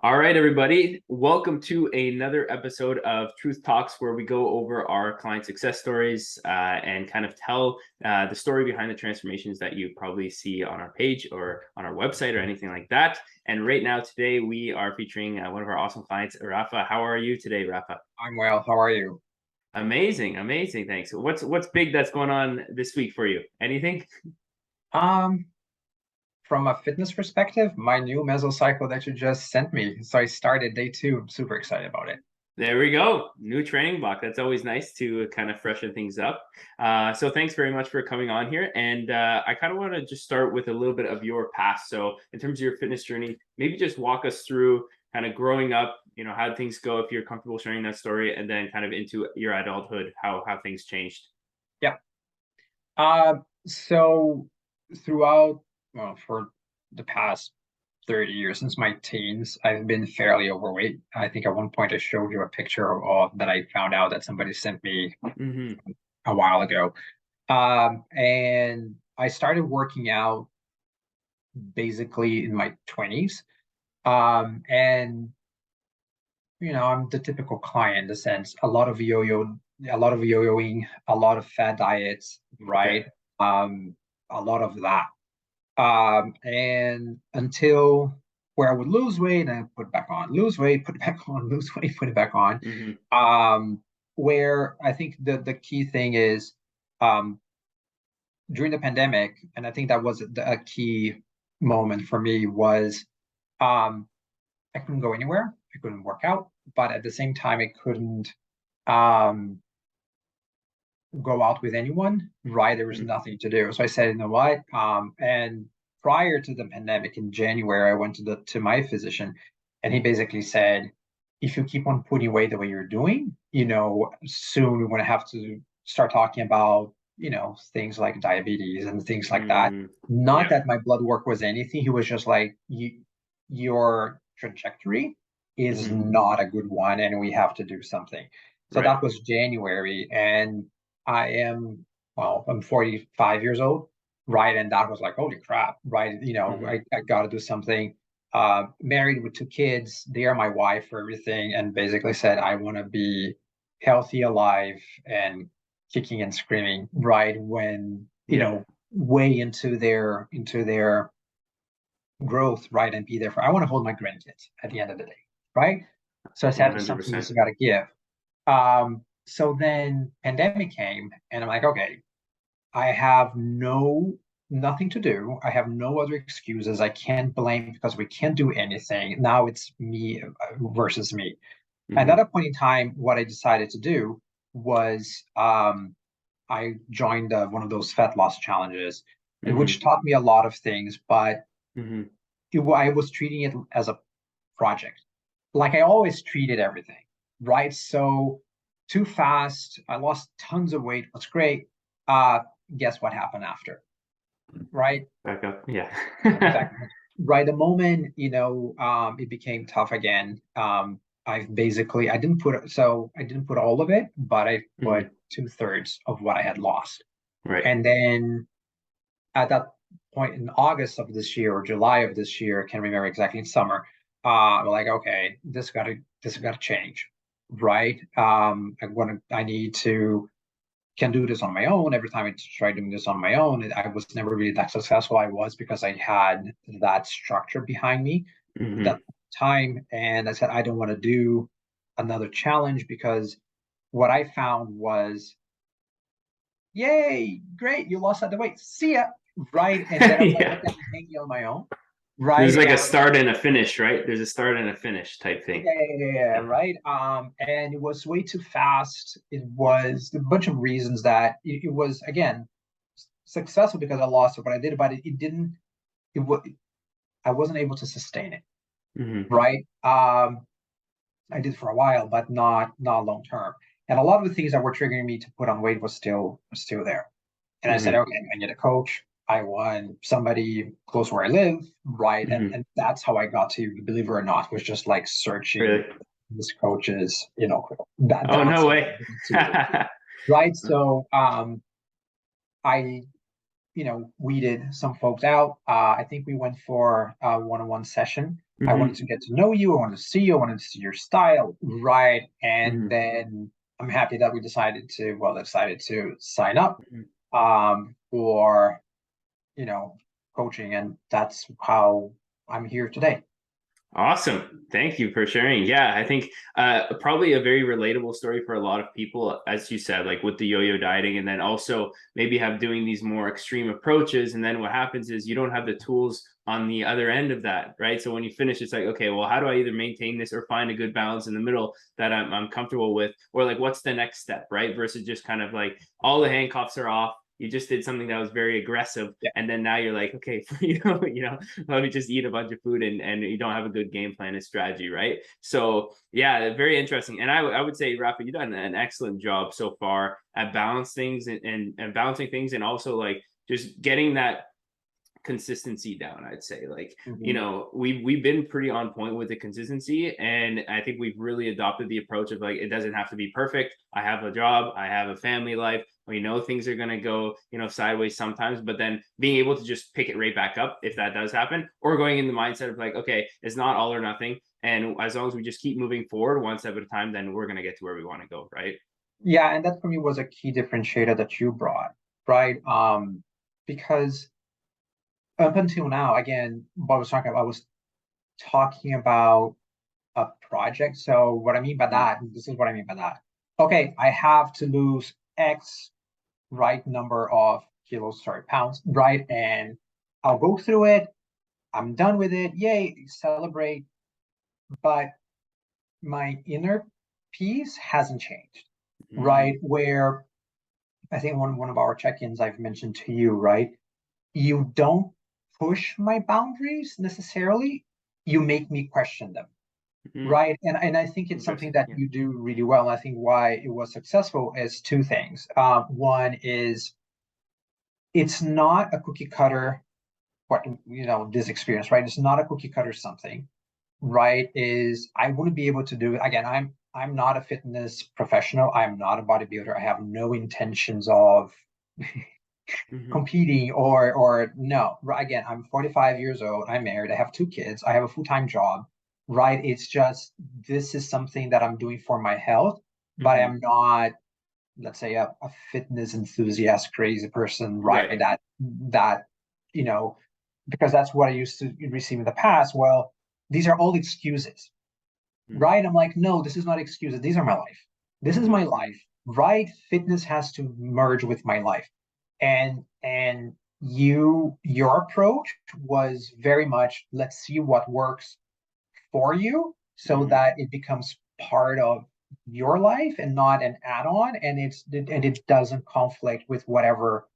All right, everybody. Welcome to another episode of Truth Talks, where we go over our client success stories and kind of tell the story behind the transformations that you probably see on our page or on our website or anything like that. And right now, today, we are featuring one of our awesome clients, Rafa. How are you today, Rafa? I'm well. How are you? Amazing, amazing. Thanks. What's big that's going on this week for you? Anything? Um, from a fitness perspective, my new mesocycle that you just sent me. So I started day two. I'm super excited about it. There we go. New training block. That's always nice to kind of freshen things up. So thanks very much for coming on here. And I kind of want to just start with a little bit of your past. So in terms of your fitness journey, maybe just walk us through kind of growing up, how did things go if you're comfortable sharing that story, and then kind of into your adulthood, how things changed. Yeah. So throughout, well, for the past 30 years, since my teens, I've been fairly overweight. I think at one point I showed you a picture of that I found out that somebody sent me Mm-hmm. a while ago. And I started working out basically in my 20s. And I'm the typical client in the sense a lot of yo-yoing, a lot of fad diets, Okay. right? Um, a lot of that. And until where I would lose weight and put it back on, lose weight, put it back on, lose weight, put it back on. Mm-hmm. Where I think the key thing is um during the pandemic, and I think that was a key moment for me was um I couldn't go anywhere. I couldn't work out, but at the same time, I couldn't um, go out with anyone. Right, there was nothing to do. So I said, you know what? And prior to the pandemic in January, I went to my physician, and he basically said, if you keep on putting weight the way you're doing, soon we're going to have to start talking about things like diabetes and things like that. Mm-hmm. Not Yeah. that my blood work was anything. He was just like, your trajectory is Mm-hmm. not a good one, and we have to do something. So Right. that was January, and I am, well, I'm 45 years old, right? And that was like, holy crap, right? Mm-hmm. I got to do something. Married with two kids, they are my wife for everything, and basically said, I want to be healthy, alive, and kicking and screaming, right? When, Yeah. way into their growth, right? And be there for, I want to hold my grandkids at the end of the day, right? So I said, something 100%. just got to give. So then pandemic came, and I'm like, okay, I have nothing to do. I have no other excuses. I can't blame because we can't do anything. Now it's me versus me. And Mm-hmm. at a point in time, what I decided to do was I joined one of those fat loss challenges, Mm-hmm. which taught me a lot of things, but Mm-hmm. I was treating it as a project, like I always treated everything, right? So too fast, I lost tons of weight. Was great. Uh, guess what happened after, right? Back up. Yeah. Exactly. Right. The moment it became tough again. I didn't put all of it, but I Mhm. put 2/3 of what I had lost, Right. and then at that point in August of this year or July of this year, I can't remember exactly, in summer, like, okay, this gotta change, right? I need to can do this on my own. Every time I try doing this on my own, I was never really that successful. I was because I had that structure behind me Mhm. that time, and I said I don't want to do another challenge because what I found was, yay, great, you lost that weight. See ya. Right. And then I'm like, Yeah. okay, I'm hanging on my own. There's Right. like a start and a finish, right? There's a start and a finish type thing. Yeah, Yeah. right. And it was way too fast. It was a bunch of reasons that it was, again, successful because I lost it, but I did it, but it didn't, it was, I wasn't able to sustain it. Mhm. Right. I did for a while, but not long term. And a lot of the things that were triggering me to put on weight was still there. And I said, Mhm. okay, I need a coach. I want somebody close where I live, right? And Mhm. and that's how I got to, believe it or not, was just like searching Really? this coaches, that Oh, that's no how way. I got to, right? So I weeded some folks out. I think we went for a one-on-one session. I wanted Hmm. to get to know you. I wanted to see you. I wanted to see your style, right? And Hmm. then I'm happy that we decided to sign up for coaching, and that's how I'm here today. Awesome. Thank you for sharing. Yeah, I think probably a very relatable story for a lot of people, as you said, like with the yo-yo dieting, and then also maybe have doing these more extreme approaches. And then what happens is you don't have the tools on the other end of that, right? So when you finish, it's like, okay, well, how do I either maintain this or find a good balance in the middle that I'm comfortable with? Or like, what's the next step, right? Versus just kind of like all the handcuffs are off. You just did something that was very aggressive, Yeah. and then now you're like, okay, let me just eat a bunch of food, and you don't have a good game plan and strategy, right? So yeah, very interesting. And I would say, Rafa, you've done an excellent job so far at balance things and balancing things, and also like just getting that consistency down. I'd say, like, Mhm. we've been pretty on point with the consistency, and I think we've really adopted the approach of like, it doesn't have to be perfect. I have a job, I have a family life, we know things are going to go sideways sometimes, but then being able to just pick it right back up if that does happen, or going in the mindset of like, okay, it's not all or nothing, and as long as we just keep moving forward one step at a time, then we're going to get to where we want to go, right? Yeah, and that for me was a key differentiator that you brought, right? Because up until now, again, what I was talking about a project. So what I mean by Mm-hmm. that, this is what I mean by that. Okay, I have to lose X right number of kilos, sorry, pounds, right? And I'll go through it. I'm done with it. Yay, celebrate. But my inner peace hasn't changed, Mm-hmm. right? Where I think one of our check-ins I've mentioned to you, right? You don't push my boundaries necessarily. You make me question them, Mm-hmm. right? And I think it's something Interesting. that Yeah. you do really well. I think why it was successful is two things. One is it's not a cookie cutter, what this experience, right? It's not a cookie cutter something, right? Is I wouldn't be able to do it again. I'm not a fitness professional. I'm not a bodybuilder. I have no intentions of Mm-hmm. competing or no. Again, I'm 45 years old. I'm married. I have two kids. I have a full-time job, right? It's just this is something that I'm doing for my health, but Mm-hmm. I'm not, let's say, a fitness enthusiast, crazy person, right? Right. That you know, because that's what I used to receive in the past. Well, these are all excuses, right? I'm like, no, this is not excuses. These are my life. This is Mm-hmm. my life, right? Fitness has to merge with my life. And your approach was very much let's see what works for you so Mm-hmm. that it becomes part of your life and not an add-on, and it doesn't conflict with whatever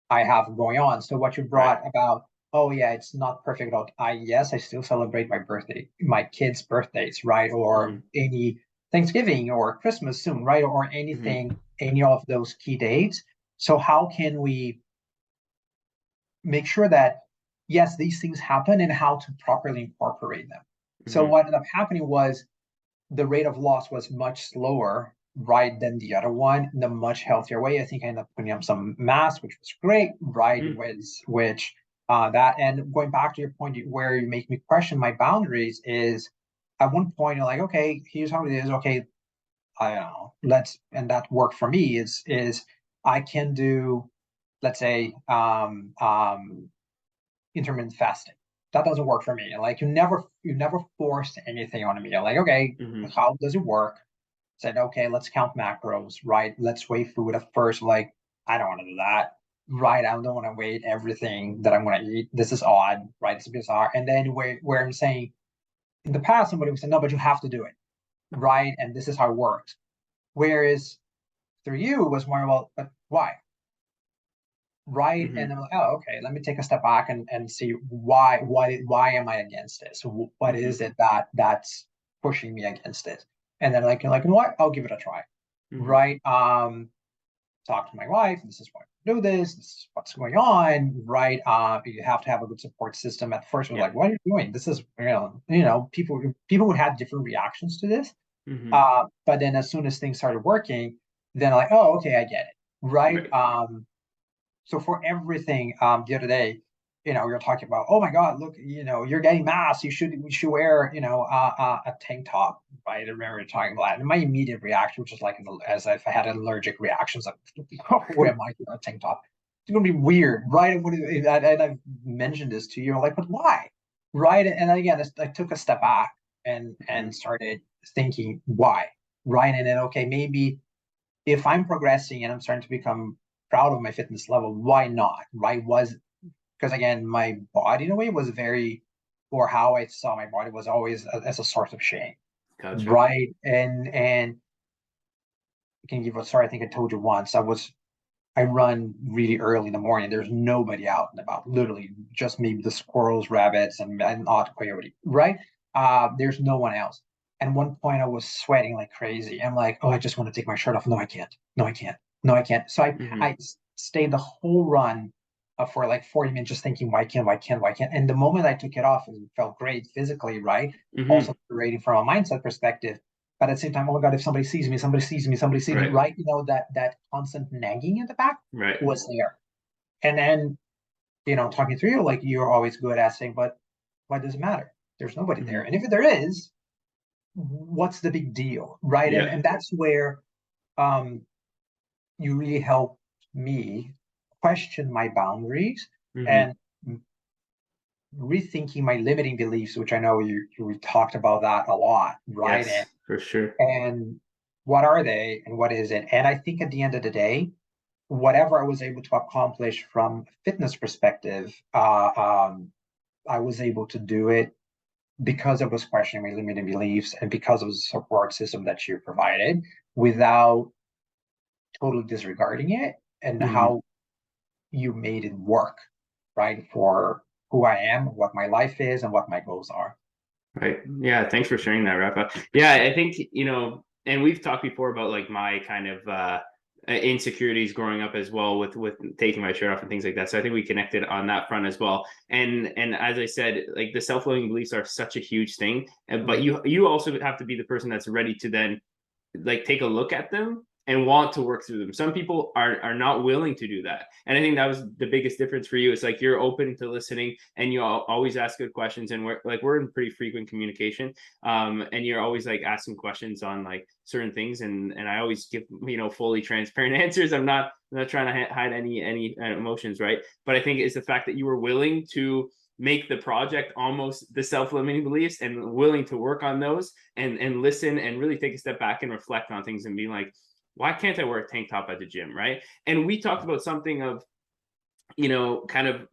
I have going on. So what you Right. brought about, oh yeah, it's not perfect. Yes, I still celebrate my birthday, my kids' birthdays, right? Or Mm-hmm. any Thanksgiving or Christmas soon, right? Or Mm-hmm. anything, any of those key dates. So how can we make sure that yes, these things happen and how to properly incorporate them? So Mm-hmm. what ended up happening was the rate of loss was much slower, right, than the other one in a much healthier way. I think I ended up putting up some mass, which was great, right? Mm-hmm. Which that and going back to your point where you make me question my boundaries is at one point you're like, okay, here's how it is. Okay, I don't know, let's and that worked for me is I can do, let's say, intermittent fasting. That doesn't work for me. Like you never forced anything on me. You're like, okay, Mm-hmm. how does it work? Said, okay, let's count macros, right? Let's weigh food at first. Like, I don't want to do that. Right. I don't want to weigh everything that I'm gonna eat. This is odd, right? It's bizarre. And then where I'm saying in the past, somebody would say, no, but you have to do it. Right. And this is how it works. Whereas through you was more, well, but why? Right. Mm-hmm. And I'm like, oh, okay, let me take a step back and see why am I against this? What Mm-hmm. is it that's pushing me against it? And then like you're like, you know what, I'll give it a try. Mm-hmm. Right. Talk to my wife, this is why I do this is what's going on, right? You have to have a good support system. At first we're Yeah. like, what are you doing? This is people would have different reactions to this. Mm-hmm. But then as soon as things started working, then like, oh, okay, I get it. Right. Right. so for everything, the other day, we were talking about, oh my God, look, you're getting mass. You should wear, a tank top, right? I remember talking about that. And my immediate reaction, which is like, as if I had an allergic reaction, like, who am I in a tank top? It's gonna be weird, right? And I've mentioned this to you, like, but why, right? And again, I took a step back and started thinking why, right? And then okay, maybe if I'm progressing and I'm starting to become proud of my fitness level, why not? Right? Was because again, my body in a way was very, or how I saw my body was always as a source of shame, Gotcha. right? And I can give a story. I think I told you once. I run really early in the morning. There's nobody out and about, literally just maybe the squirrels, rabbits, and odd coyote, right? There's no one else. At one point, I was sweating like crazy. I'm like, oh, I just want to take my shirt off. No, I can't. No, I can't. No, I can't. So Hmm. I stayed the whole run for like 40 minutes just thinking, why can't, why can't, why can't? And the moment I took it off, it felt great physically, right? Hmm. Also rating from a mindset perspective. But at the same time, oh my God, if somebody sees me, somebody sees me, somebody sees me, Right. right? That constant nagging in the back Right. was there. And then, talking through you, like you're always good at saying, but why does it matter? There's nobody there. Hmm. And if there is, what's the big deal? Right. And Yeah. and that's where um you really help me question my boundaries Hmm. and rethinking my limiting beliefs, which I know we talked about that a lot, right? And Yes, for sure. and what are they and what is it? And I think at the end of the day, whatever I was able to accomplish from a fitness perspective, I was able to do it because I was questioning my limiting beliefs and because of the support system that you provided without totally disregarding it and Hmm. how you made it work, right? For who I am, what my life is, and what my goals are. Right. Yeah. Thanks for sharing that, Rafa. Yeah, I think, and we've talked before about like my kind of insecurities growing up as well with taking my shirt off and things like that. So I think we connected on that front as well. And as I said, like the self-loathing beliefs are such a huge thing. But Mm-hmm. you also have to be the person that's ready to then like take a look at them and want to work through them. Some people are not willing to do that, and I think that was the biggest difference for you. It's like you're open to listening, and you always ask good questions, and we're in pretty frequent communication, and you're always like asking questions on like certain things, and I always give fully transparent answers. I'm not trying to hide any emotions, right? But I think it's the fact that you were willing to make the project almost the self-limiting beliefs and willing to work on those and listen and really take a step back and reflect on things and be like, why can't I wear a tank top at the gym, right? And we talked about something of kind of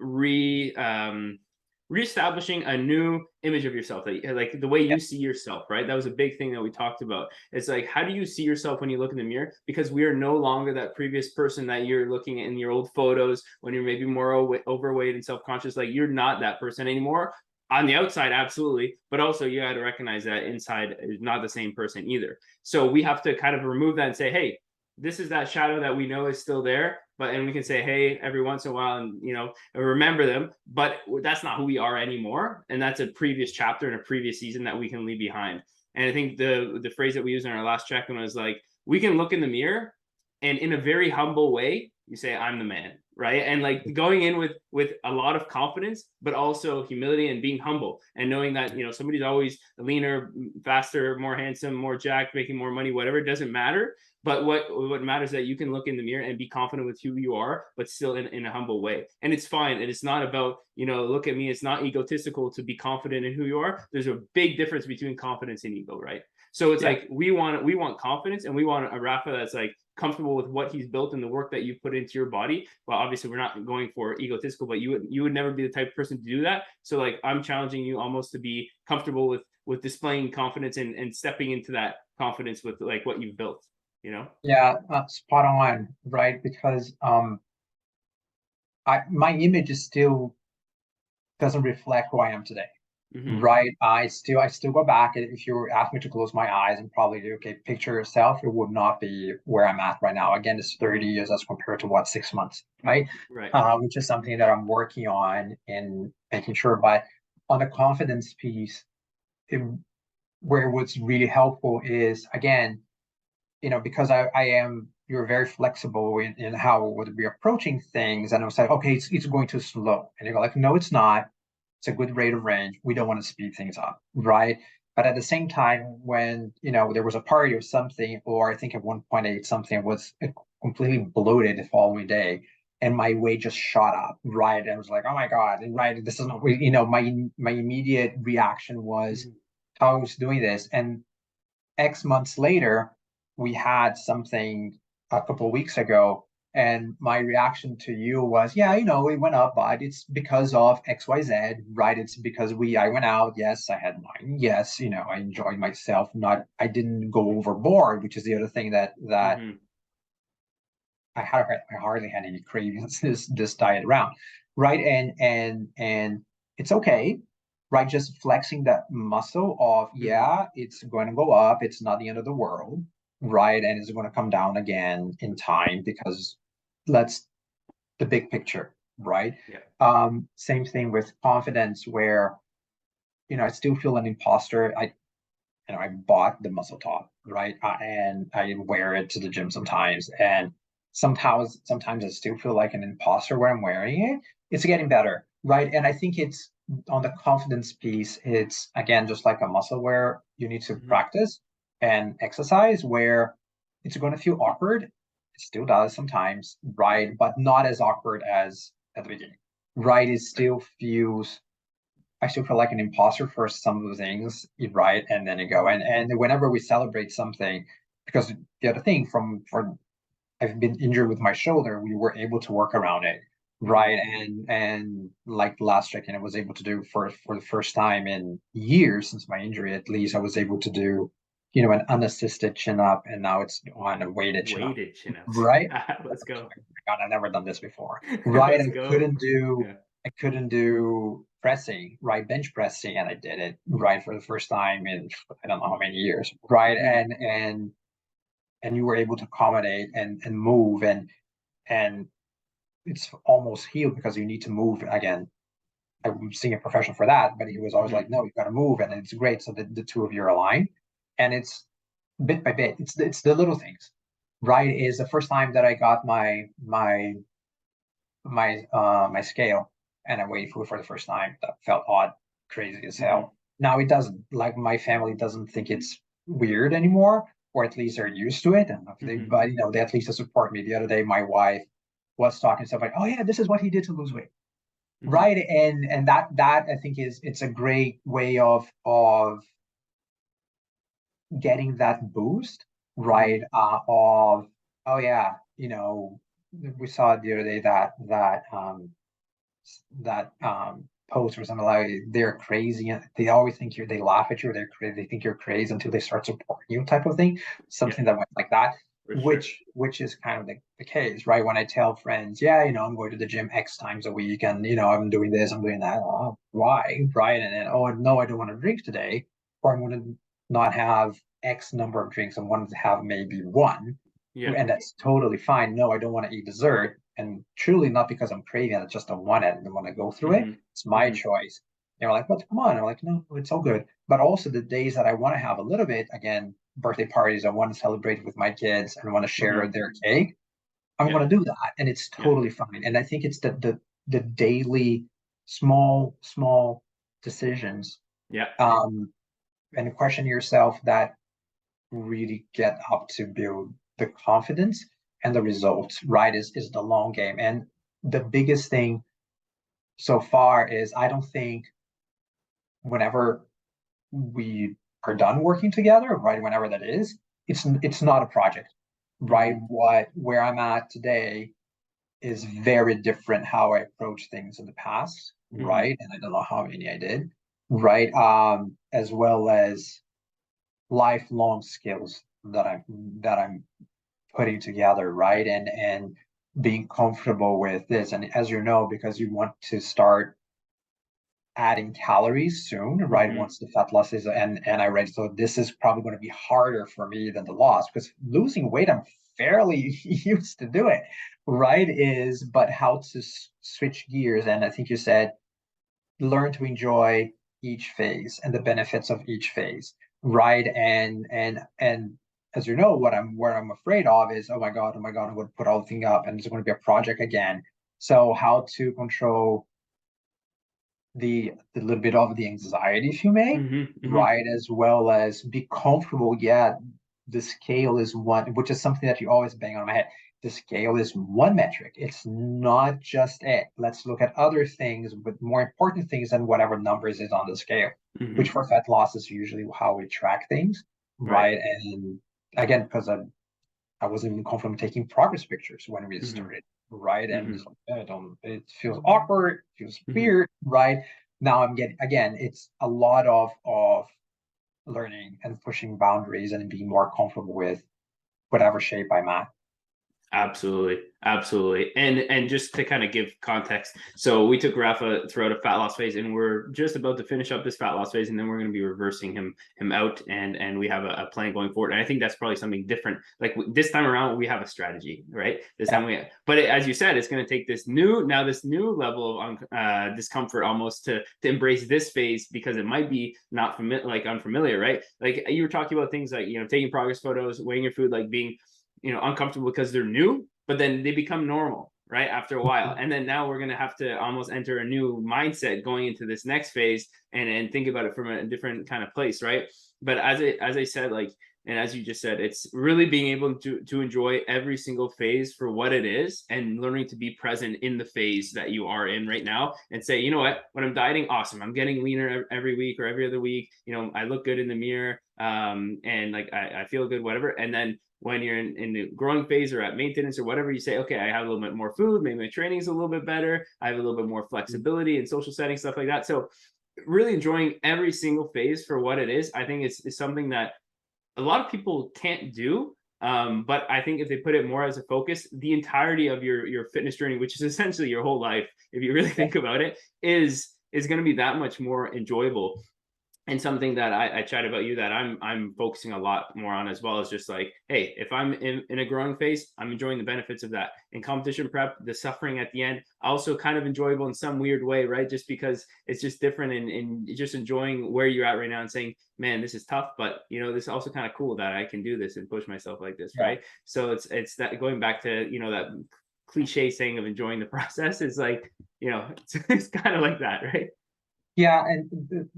reestablishing a new image of yourself, like the way Yeah. you see yourself, right? That was a big thing that we talked about. It's like, how do you see yourself when you look in the mirror? Because we are no longer that previous person that you're looking at in your old photos when you're maybe more overweight and self-conscious. Like, you're not that person anymore. On the outside, absolutely, but also you got to recognize that inside is not the same person either. So we have to kind of remove that and say, hey, this is that shadow that we know is still there, but and we can say hey every once in a while and remember them, but that's not who we are anymore, and that's a previous chapter in a previous season that we can leave behind. And I think the phrase that we used in our last check-in was like, we can look in the mirror and in a very humble way you say I'm the man, right? And like going in with a lot of confidence but also humility and being humble and knowing that somebody's always leaner, faster, more handsome, more jacked, making more money, whatever, it doesn't matter. But what matters is that you can look in the mirror and be confident with who you are, but still in a humble way. And it's fine. And it's not about, look at me. It's not egotistical to be confident in who you are. There's a big difference between confidence and ego, right? So it's Yeah. like we want confidence, and we want a Rafa that's like comfortable with what he's built and the work that you put into your body. Well, obviously we're not going for egotistical, but you would never be the type of person to do that. So like I'm challenging you almost to be comfortable with displaying confidence and stepping into that confidence with like what you've built, you know? Yeah. Spot on, right? Because my image is still doesn't reflect who I am today. Hmm. Right. I still go back. If you ask me to close my eyes and probably do, okay, picture yourself, it would not be where I'm at right now. Again, it's 30 years as compared to what, 6 months, right? Right. Which is something that I'm working on and making sure. But on the confidence piece, it, where what's really helpful is again, because I am you're very flexible in how would be approaching things. And I was like, okay, it's going too slow. And you go like, no, it's not. It's a good rate of range. We don't want to speed things up, right? But at the same time, when there was a party or something, or I think at one point I ate something was completely bloated the following day, and my weight just shot up, right? And I was like, oh my god, right? This is not, my immediate reaction was Mhm. how I was doing this, and X months later, we had something a couple of weeks ago, and my reaction to you was, yeah, it went up, but it's because of XYZ, right? It's because I went out, yes, I had wine, yes, I enjoyed myself, not, I didn't go overboard, which is the other thing that Mhm. I hardly had any cravings this diet around, right? And it's okay, right? Just flexing that muscle of, Mhm. yeah, it's going to go up. It's not the end of the world, right? And it's going to come down again in time because let's the big picture, right? Yeah. Same thing with confidence, where I still feel an imposter. I bought the muscle top, right? And I wear it to the gym sometimes. And sometimes I still feel like an imposter where I'm wearing it. It's getting better, right? And I think it's on the confidence piece, it's again just like a muscle where you need to Mhm. practice and exercise, where it's going to feel awkward. It still does sometimes, right? But not as awkward as at the beginning, right? It Right. still feels I still feel like an imposter for some of the things you write, and then you go Mhm. and whenever we celebrate something, because the other thing for I've been injured with my shoulder, we were able to work around it, Mhm. right? And like last check-in, I was able to do for the first time in years since my injury, at least I was able to do, an unassisted chin up, and now it's on a weighted chin up, Weighted chin-ups. right? Let's go. God, I've never done this before. Right. Let's I go. couldn't do Yeah. I couldn't do pressing, right? Bench pressing, and I did it right for the first time in I don't know how many years. Right. Mhm. And you were able to accommodate and move, and it's almost healed because you need to move again. I'm seeing a professional for that, but he was always Mhm. like, no, you gotta move, and it's great. So the two of you are aligned. And it's bit by bit. It's the little things. Right. Is the first time that I got my scale, and I weighed food for the first time. That felt odd, crazy as Mhm. hell. Now it doesn't. Like my family doesn't think it's weird anymore, or at least they're used to it. And Mhm. but they at least support me. The other day, my wife was talking stuff like, "Oh yeah, this is what he did to lose weight." Mhm. Right. And that I think it's a great way of getting that boost, Mhm. right? Of, oh yeah, we saw the other day that post or something like they're crazy, and they always think they laugh at you, they're crazy, they think you're crazy until they start supporting you, type of thing. Yeah, Something that went like that, for sure. which is kind of the case, right? When I tell friends, yeah, I'm going to the gym X times a week, and I'm doing this, I'm doing that. Oh, why, right? And then, oh no, I don't want to drink today, or I'm going to not have X number of drinks. I want to have maybe one, Yeah. and that's totally fine. No, I don't want to eat dessert, and truly not because I'm craving it. I just don't want it. I don't want to go through it. Mhm. It's my Mhm. choice. They're like, but come on. I'm like, no, it's all good. But also the days that I want to have a little bit, again, birthday parties, I want to celebrate with my kids and I want to share Mhm. their cake. I'm Yeah. going to do that, and it's Yeah. totally fine. And I think it's the daily small decisions, Yeah. um, and question yourself that really get up to build the confidence, and the results, right? Is the long game. And the biggest thing so far is I don't think whenever we are done working together, right? Whenever that is, it's not a project, right? Mhm. Where I'm at today is very different how I approach things in the past, Mhm. right? And I don't know how many I did, right? As well as lifelong skills that I'm putting together, right? And being comfortable with this. And as you know, because you want to start adding calories soon, right? Mhm. Once the fat loss is, and I read, so this is probably going to be harder for me than the loss, because losing weight, I'm fairly used to do it, right? But how to switch gears. And I think you said learn to enjoy each phase and the benefits of each phase, right? And as you know, what I'm afraid of is, oh my God, I'm going to put all the thing up and it's going to be a project again. So how to control the little bit of the anxiety, if you may, Hmm. Hmm. right? As well as be comfortable. Yeah, the scale is one, which is something that you always bang on my head. The scale is one metric. It's not just it. Let's look at other things, but more important things than whatever numbers is on the scale, which Hmm. for fat loss is usually how we track things, Right. right? And again, because I wasn't even comfortable taking progress pictures when we Hmm. started, right? And it's Hmm. like, I don't, it feels awkward, it feels Hmm. weird, right? Now I'm getting, again, it's a lot of learning and pushing boundaries and being more comfortable with whatever shape I'm at. Absolutely, absolutely, and just to kind of give context, so we took Rafa throughout a fat loss phase, and we're just about to finish up this fat loss phase, and then we're going to be reversing him out, and we have a plan going forward. And I think that's probably something different. Like this time around, we have a strategy, right? This Yeah, time but as you said, it's going to take this new level of discomfort almost to embrace this phase because it might be not like unfamiliar, right? Like you were talking about things like taking progress photos, weighing your food, like being uncomfortable because they're new, but then they become normal right after a while. And then now we're going to have to almost enter a new mindset going into this next phase and think about it from a different kind of place, right? But as I said, like, and as you just said, it's really being able to enjoy every single phase for what it is and learning to be present in the phase that you are in right now and say, you know what, when I'm dieting, awesome, I'm getting leaner every week or every other week, I look good in the mirror, and like I feel good, whatever. And then when you're in the growing phase or at maintenance or whatever, you say, okay, I have a little bit more food, maybe my training is a little bit better, I have a little bit more flexibility in social settings, stuff like that. So really enjoying every single phase for what it is, I think is something that a lot of people can't do. But I think if they put it more as a focus, the entirety of your fitness journey, which is essentially your whole life, if you really yeah, think about it, is going to be that much more enjoyable. And something that I chat about you that I'm focusing a lot more on as well is just like, hey, if I'm in a growing phase, I'm enjoying the benefits of that. In competition prep, the suffering at the end, also kind of enjoyable in some weird way, right? Just because it's just different and just enjoying where you're at right now and saying, man, this is tough, but this is also kind of cool that I can do this and push myself like this, yeah, right? So it's that going back to that cliche saying of enjoying the process is like, it's kind of like that, right? yeah. And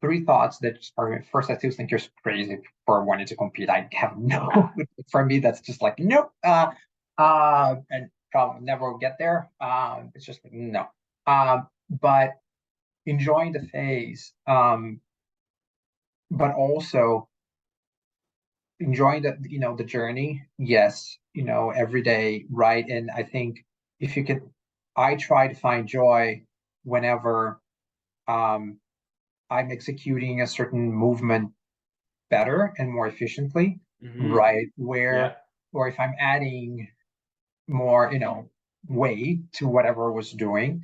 three thoughts that are first, I still think you're crazy for wanting to compete. I have no, for me, that's just like, nope. And probably never will get there. It's just like, no. But enjoying the phase, but also enjoying the journey. Yes, every day, right? And I think if you could, I try to find joy whenever um, I'm executing a certain movement better and more efficiently, Mm-hmm. right? Yeah. Or if I'm adding more, weight to whatever I was doing,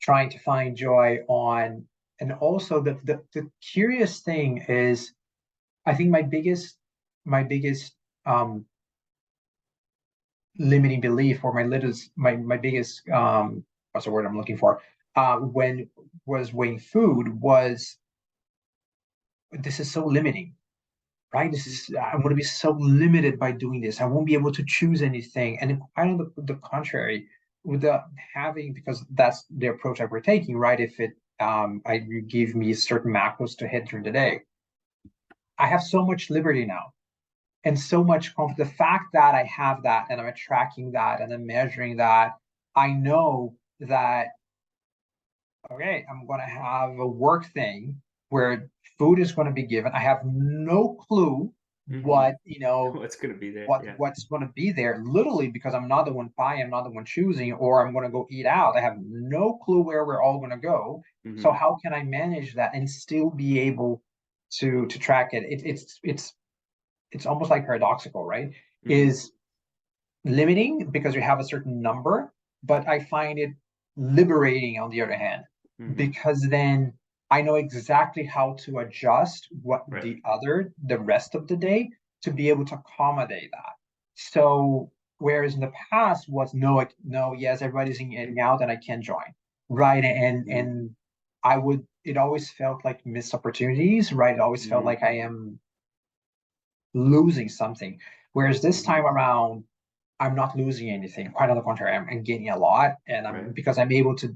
trying to find joy on. And also the curious thing is, I think my biggest um, limiting belief, or my biggest what's the word I'm looking for, when was weighing food, was this is so limiting, right? This is, I'm going to be so limited by doing this. I won't be able to choose anything. And quite on the contrary, with the having, because that's the approach that we're taking, right? If you give me certain macros to hit during the day, I have so much liberty now and so much comfort. The fact that I have that and I'm tracking that and I'm measuring that, I know that, okay, I'm going to have a work thing where food is going to be given. I have no clue Mm-hmm. what, What's gonna be there? what Yeah. what's going to be there, literally, because I'm not the one buying, I'm not the one choosing, or I'm going to go eat out. I have no clue where we're all going to go. So Mm-hmm. how can I manage that and still be able to track it? It's almost like paradoxical, right? Mm-hmm. Is limiting because we have a certain number, but I find it liberating on the other hand, Mm-hmm. because then I know exactly how to adjust what Right. the rest of the day, to be able to accommodate that. So whereas in the past was no, no, yes, everybody's eating out and I can join, right? And I would, it always felt like missed opportunities, right? It always felt Mm-hmm. like I am losing something. Whereas this Hmm. time around, I'm not losing anything. Quite on the contrary, I'm gaining a lot, and I'm Right. because I'm able to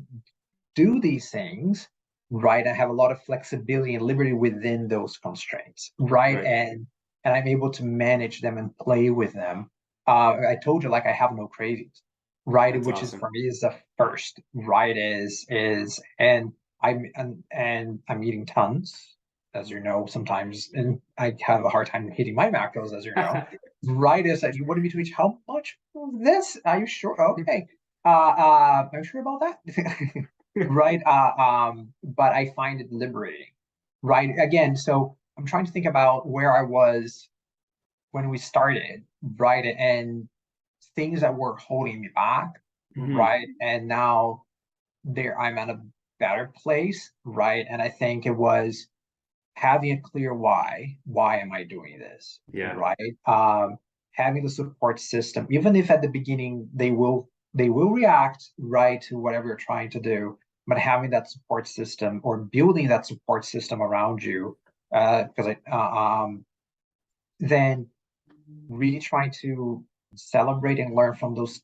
do these things, right? I have a lot of flexibility and liberty within those constraints, right? Right. And I'm able to manage them and play with them. I told you, like, I have no cravings, right? That's Which is awesome. for me is the first, right? Is and and I'm eating tons, as you know, sometimes, and I have a hard time hitting my macros, as you know. Right, is that you wanted me to eat how much of this? Are you sure? Okay. Are you sure about that? Right. But I find it liberating. Right. Again, so I'm trying to think about where I was when we started, right? And things that were holding me back, Hmm. right? And now there I'm at a better place, right? And I think it was having a clear why. Why am I doing this? Yeah. Right. Having the support system, even if at the beginning they will react right to whatever you're trying to do, but having that support system or building that support system around you, because then really trying to celebrate and learn from those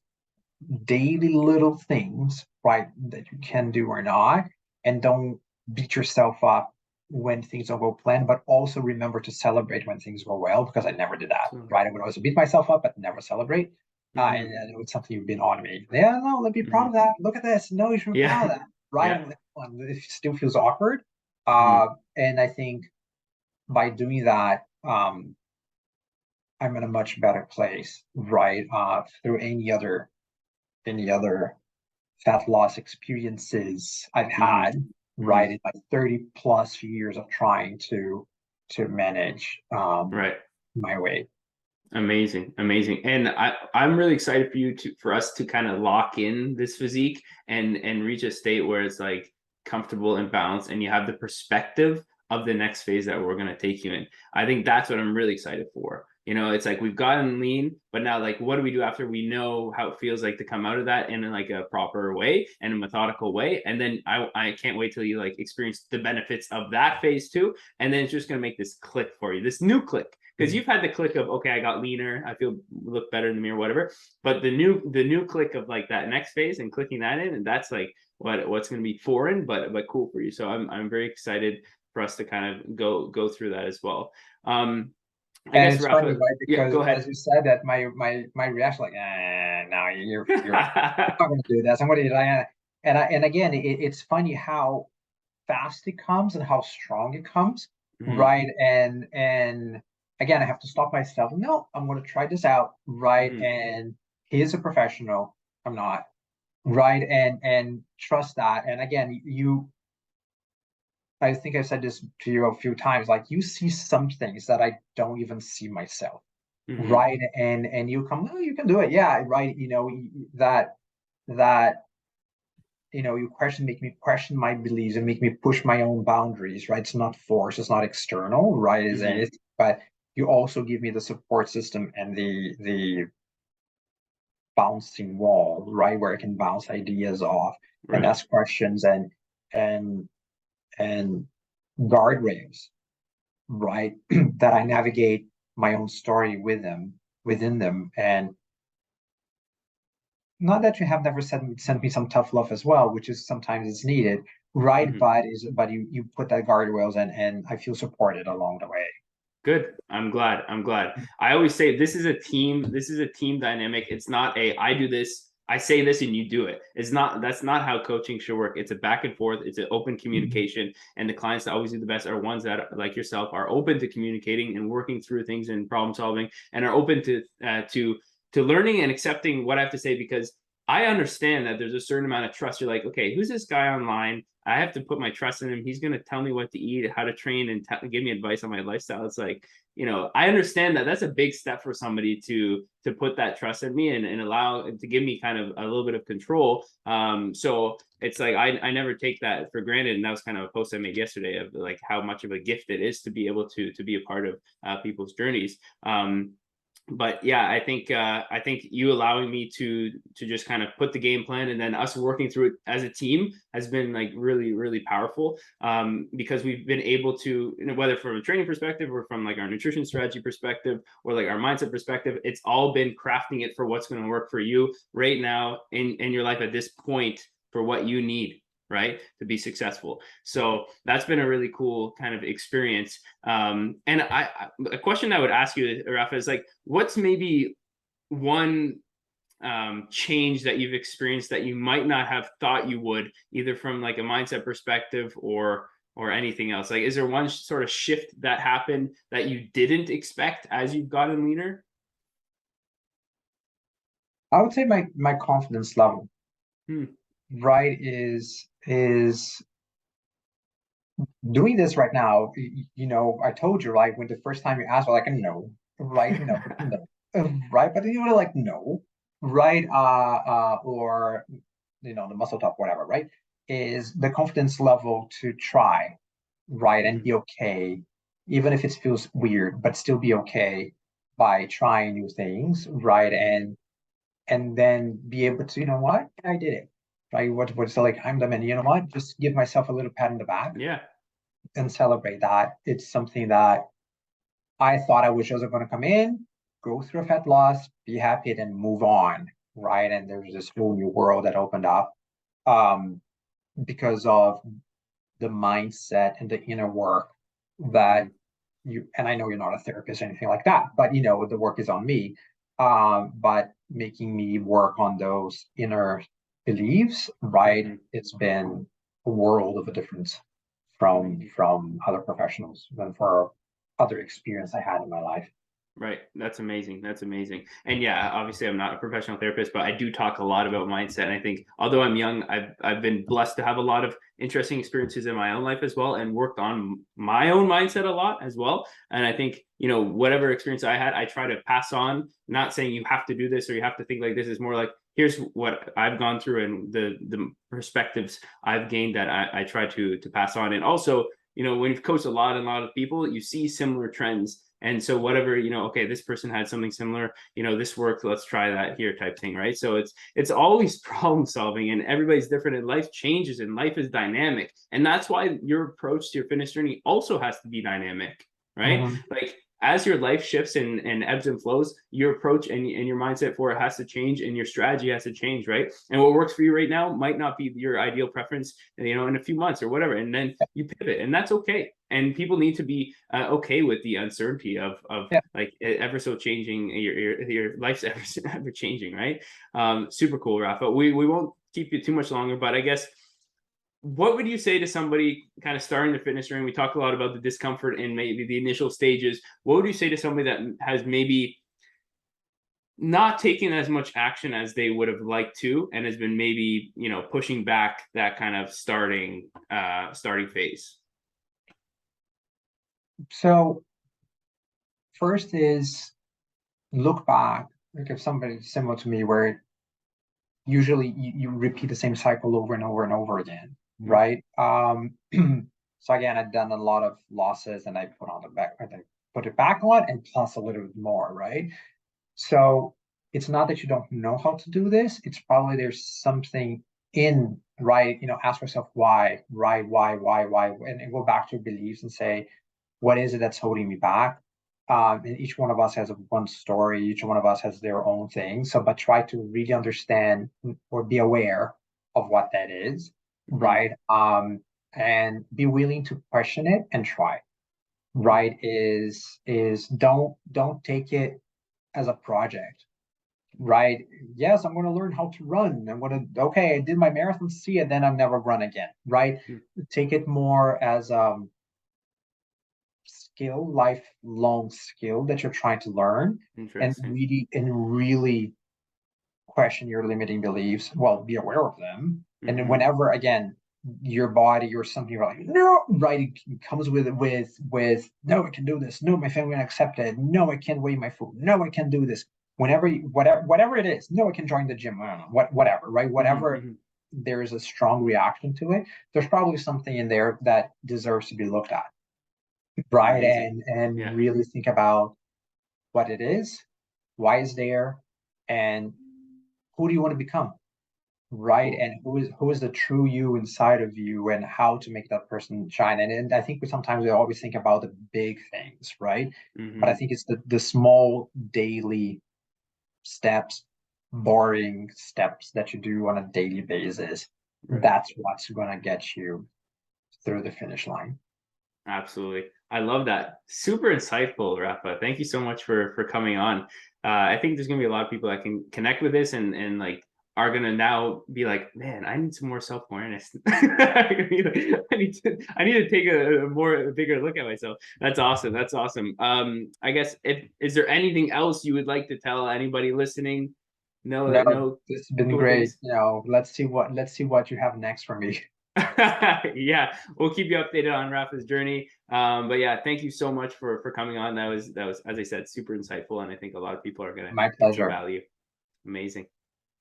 daily little things, right, that you can do or not, and don't beat yourself up when things don't go planned, but also remember to celebrate when things go well, because I never did that, So. right? I would always beat myself up, but never celebrate. Hmm. And it's something you've been automating. Yeah, no, let's be proud Hmm. of that. Look at this. No, you should be proud Yeah. of that, right? Yeah. I'm like, it still feels awkward. Hmm. And I think by doing that, I'm in a much better place, right? Through any other fat loss experiences I've Hmm. had, Hmm. right, in my 30 plus years of trying to manage Right. my weight. Amazing, amazing. And I'm really excited for you to for us to kind of lock in this physique and reach a state where it's like comfortable and balanced and you have the perspective of the next phase that we're going to take you in. I think that's what I'm really excited for. You know, it's like we've gotten lean, but now like what do we do after we know how it feels like to come out of that in like a proper way and a methodical way? And then I can't wait till you like experience the benefits of that phase too. And then it's just going to make this click for you, this new click because you've had the click of okay, I got leaner, I feel look better in the mirror, whatever. But the new click of like that next phase and clicking that in, and that's like what's going to be foreign, but cool for you. So I'm very excited for us to kind of go through that as well. I And guess it's funny, Rafa, right? yeah, Because go as ahead. you said that, my reaction like, no, you're not going to do this. I'm going to do that. And again, it's funny how fast it comes and how strong it comes, Mhm, right? And again, I have to stop myself. No, I'm going to try this out, right? mhm, And he is a professional. I'm not, right? And trust that. And again, I think I said this to you a few times. Like you see some things that I don't even see myself, mhm, right? And you come, no, you can do it. Yeah, right. That that you make me question my beliefs and make me push my own boundaries, right? It's not force, it's not external, right? Is mhm, anything, but you also give me the support system and the bouncing wall, right? Where I can bounce ideas off and right. ask questions and and guardrails, right? That I navigate my own story within them. And not that you have never sent me some tough love as well, which is sometimes it's needed, right? Mhm. But you put that guardrails and I feel supported along the way. Good. I'm glad. I'm glad. I always say this is a team. This is a team dynamic. It's not a I do this, I say this, and you do it. It's not. That's not how coaching should work. It's a back and forth. It's an open communication, and the clients that always do the best are ones that, like yourself, are open to communicating and working through things and problem solving, and are open to learning and accepting what I have to say because I understand that there's a certain amount of trust. You're like, okay, who's this guy online? I have to put my trust in him. He's going to tell me what to eat, how to train, and give me advice on my lifestyle. It's like, I understand that that's a big step for somebody to put that trust in me and allow to give me kind of a little bit of control. So it's like I never take that for granted, and that was kind of a post I made yesterday of like how much of a gift it is to be able to be a part of people's journeys. But yeah, I think you allowing me to just kind of put the game plan and then us working through it as a team has been like really powerful, because we've been able to, you know, whether from a training perspective or from like our nutrition strategy perspective or like our mindset perspective, it's all been crafting it for what's going to work for you right now in your life at this point for what you need, right, to be successful. So that's been a really cool kind of experience. And a question I would ask you, Rafa, is like, what's maybe one change that you've experienced that you might not have thought you would, either from like a mindset perspective or anything else? Like, is there one sort of shift that happened that you didn't expect as you've gotten leaner? I would say my confidence level, Hmm. right, is doing this right now. I told you, right, when the first time you asked, like, no, right, no, no, right, but then you were like, no, right, or the muscle top, whatever, right, is the confidence level to try, right, and Mm-hmm. be okay, even if it feels weird, but still be okay by trying new things, right, and then be able to, what, I did it, right, what's like, I'm the man, what, just give myself a little pat on the back Yeah. and celebrate that. It's something that I thought I was just going to come in, go through a fat loss, be happy, then move on, right? And there's this whole new world that opened up, um, because of the mindset and the inner work Mm-hmm. that and I know you're not a therapist or anything like that, but the work is on me. But making me work on those inner beliefs, right? Mm-hmm. It's been a world of a difference from other professionals than for other experience I had in my life. Right. That's amazing. That's amazing. And yeah, obviously I'm not a professional therapist, but I do talk a lot about mindset. And I think although I'm young, I've been blessed to have a lot of interesting experiences in my own life as well and worked on my own mindset a lot as well. And I think, you know, whatever experience I had, I try to pass on, not saying you have to do this or you have to think like this, is more like here's what I've gone through and the perspectives I've gained that I try to pass on. And also, you know, when you've coached a lot of people, you see similar trends. And so whatever, you know, okay, this person had something similar, you know, this worked, let's try that here type thing, right? So it's always problem solving and everybody's different and life changes and life is dynamic. And that's why your approach to your fitness journey also has to be dynamic, right? Mhm. Like as your life shifts and ebbs and flows, your approach and your mindset for it has to change and your strategy has to change, right? And what works for you right now might not be your ideal preference, you know, in a few months or whatever. And then you pivot, and that's okay. And people need to be okay with the uncertainty of Yeah. like ever so changing your life's ever changing, right? Super cool, Rafa. We won't keep you too much longer, but I guess what would you say to somebody kind of starting the fitness journey? We talked a lot about the discomfort and maybe the initial stages. What would you say to somebody that has maybe not taking as much action as they would have liked to and has been maybe, you know, pushing back that kind of starting phase? So first is look back, like if somebody similar to me, where usually you repeat the same cycle over and over and over again, Mm, right? So again, I've done a lot of losses and I put on the back, I put it back on and plus a little bit more, right? So it's not that you don't know how to do this, it's probably there's something in, right? Ask yourself why, right? Why, and go back to your beliefs and say, what is it that's holding me back? And each one of us has one story. Each one of us has their own thing. So, but try to really understand or be aware of what that is, mhm, right? And be willing to question it and try. mhm, Right? Is don't take it as a project. Right? Yes, I'm going to learn how to run. I'm going to okay. I did my marathon, see it, then I've never run again. Right? mm. Take it more as skill, lifelong skill that you're trying to learn, and Interesting. really question your limiting beliefs. Well, be aware of them, and then Hmm. whenever again your body or something you're like no, right? It comes with no, I can do this. No, my family won't accept it. No, I can't weigh my food. No, I can do this. Whenever whatever it is, no, I can join the gym. I don't know whatever, right? Hmm. Whatever Hmm. there is a strong reaction to it. There's probably something in there that deserves to be looked at, right? Amazing. And Yeah. really think about what it is, why is there, and who do you want to become, right? Cool. And who is the true you inside of you, and how to make that person shine. And I think we always think about the big things, right? But I Hmm. think it's the small daily steps, boring steps that you do on a daily basis. Right. That's what's gonna get you through the finish line. Absolutely. I love that. Super insightful, Rafa. Thank you so much for coming on. I think there's gonna be a lot of people that can connect with this and like are gonna now be like, man, I need some more self awareness. I need to take a bigger look at myself. That's awesome. That's awesome. I guess if is there anything else you would like to tell anybody listening? No, No, no this has been cool great. things. Let's see what you have next for me. Yeah, we'll keep you updated on Rafa's journey. But yeah, thank you so much for coming on. That was, as I said, super insightful, and I think a lot of people are gonna My get some pleasure. value. Amazing.